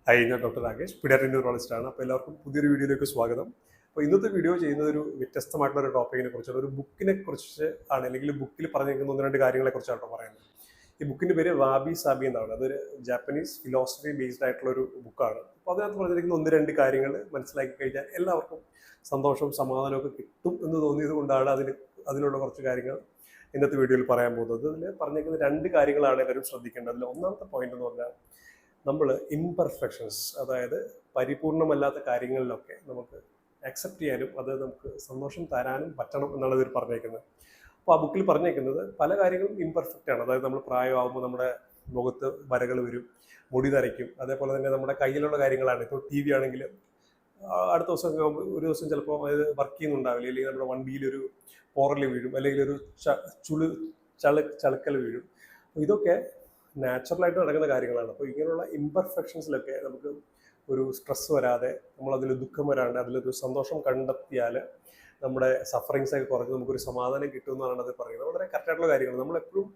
Hi, ഞാൻ doctor Rakesh, paediatric ന്യൂറോളജിസ്റ്റാണ്. അപ്പോൾ എല്ലാവർക്കും പുതിയൊരു വീഡിയോയിലേക്ക് സ്വാഗതം. അപ്പോൾ ഇന്നത്തെ വീഡിയോ ചെയ്യുന്നത് ഒരു വ്യത്യസ്തമായിട്ടുള്ള ഒരു ടോപ്പിക്കിനെ കുറിച്ചാണ്. ഒരു ബുക്കിനെ കുറിച്ച് ആണ്, അല്ലെങ്കിൽ ബുക്കിൽ പറഞ്ഞിരിക്കുന്ന ഒന്ന് രണ്ട് കാര്യങ്ങളെ കുറിച്ചാണ് പറയുന്നത്. ഈ ബുക്കിൻ്റെ പേര് വാബി സാബി എന്നാണ്. അതൊരു ജാപ്പനീസ് ഫിലോസഫി ബേസ്ഡ് ആയിട്ടുള്ള ഒരു ബുക്കാണ്. അപ്പോൾ അതിനകത്ത് പറഞ്ഞിരിക്കുന്ന ഒന്ന് രണ്ട് കാര്യങ്ങൾ മനസ്സിലാക്കി കഴിഞ്ഞാൽ എല്ലാവർക്കും സന്തോഷവും സമാധാനവും ഒക്കെ കിട്ടും എന്ന് തോന്നിയത് കൊണ്ടാണ് അതിലുള്ള കുറച്ച് കാര്യങ്ങൾ ഇന്നത്തെ വീഡിയോയിൽ പറയാൻ പോകുന്നത്. അതിൽ പറഞ്ഞിരിക്കുന്ന രണ്ട് കാര്യങ്ങളാണ് എല്ലാവരും ശ്രദ്ധിക്കേണ്ടത്. അതിൽ ഒന്നാമത്തെ പോയിന്റ് എന്ന് പറഞ്ഞാൽ നമ്മൾ ഇംപെർഫെക്ഷൻസ്, അതായത് പരിപൂർണമല്ലാത്ത കാര്യങ്ങളിലൊക്കെ നമുക്ക് അക്സെപ്റ്റ് ചെയ്യാനും അത് നമുക്ക് സന്തോഷം തരാനും പറ്റണം എന്നാണ് ഇവർ പറഞ്ഞേക്കുന്നത്. അപ്പോൾ ആ ബുക്കിൽ പറഞ്ഞേക്കുന്നത് പല കാര്യങ്ങളും ഇംപെർഫെക്റ്റ് ആണ്. അതായത് നമ്മൾ പ്രായമാകുമ്പോൾ നമ്മുടെ മുഖത്ത് വരകൾ വരും, മുടി നരയ്ക്കും. അതേപോലെ തന്നെ നമ്മുടെ കയ്യിലുള്ള കാര്യങ്ങളാണ്. ഇപ്പോൾ ടി വി ആണെങ്കിൽ അടുത്ത ദിവസം ഒരു ദിവസം ചിലപ്പോൾ അത് വർക്ക് ചെയ്യുന്നുണ്ടാവില്ല, അല്ലെങ്കിൽ നമ്മുടെ വണ്ടിയിലൊരു പോറൽ വീഴും, അല്ലെങ്കിൽ ഒരു ചളുക്കൽ വീഴും. ഇതൊക്കെ നാച്ചുറലായിട്ട് നടക്കുന്ന കാര്യങ്ങളാണ്. അപ്പോൾ ഇങ്ങനെയുള്ള ഇംപെർഫെക്ഷൻസിലൊക്കെ നമുക്ക് ഒരു സ്ട്രെസ് വരാതെ, നമ്മളതിൽ ദുഃഖം വരാണ്ട് അതിലൊരു സന്തോഷം കണ്ടെത്തിയാൽ നമ്മുടെ സഫറിങ്സ് ഒക്കെ കുറഞ്ഞ് നമുക്കൊരു സമാധാനം കിട്ടുമെന്നാണ് അത് പറയുന്നത്. വളരെ കറക്റ്റായിട്ടുള്ള കാര്യങ്ങൾ. നമ്മളെപ്പോഴും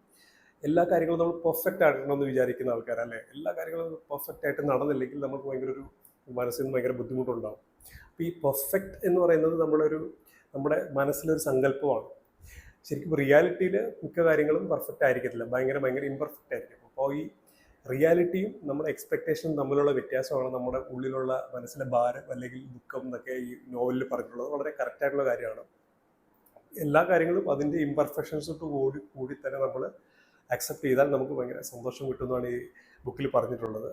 എല്ലാ കാര്യങ്ങളും നമ്മൾ പെർഫെക്റ്റ് ആക്കണമെന്ന് വിചാരിക്കുന്ന ആൾക്കാരല്ലേ. എല്ലാ കാര്യങ്ങളും പെർഫെക്റ്റ് ആയിട്ട് നടന്നില്ലെങ്കിൽ നമുക്ക് ഭയങ്കര ഒരു മനസ്സിന് ഭയങ്കര ബുദ്ധിമുട്ടുണ്ടാകും. അപ്പോൾ ഈ പെർഫെക്റ്റ് എന്ന് പറയുന്നത് നമ്മുടെ മനസ്സിലൊരു സങ്കല്പമാണ്. ശരിക്കും റിയാലിറ്റിയിൽ മിക്ക കാര്യങ്ങളും പെർഫെക്റ്റ് ആയിരിക്കത്തില്ല, ഭയങ്കര ഇംപെർഫെക്റ്റ് ആയിരിക്കും. അപ്പോൾ ഈ റിയാലിറ്റിയും നമ്മുടെ എക്സ്പെക്ടേഷനും തമ്മിലുള്ള വ്യത്യാസമാണ് നമ്മുടെ ഉള്ളിലുള്ള മനസ്സിലെ ഭാരം അല്ലെങ്കിൽ ദുഃഖം എന്നൊക്കെ ഈ നോവലിൽ പറഞ്ഞിട്ടുള്ളത്. വളരെ കറക്റ്റായിട്ടുള്ള കാര്യമാണ്. എല്ലാ കാര്യങ്ങളും അതിൻ്റെ ഇംപെർഫെക്ഷൻസോട്ട് കൂടി തന്നെ നമ്മൾ അക്സെപ്റ്റ് ചെയ്താൽ നമുക്ക് ഭയങ്കര സന്തോഷം കിട്ടുന്നതാണ് ഈ ബുക്കിൽ പറഞ്ഞിട്ടുള്ളത്.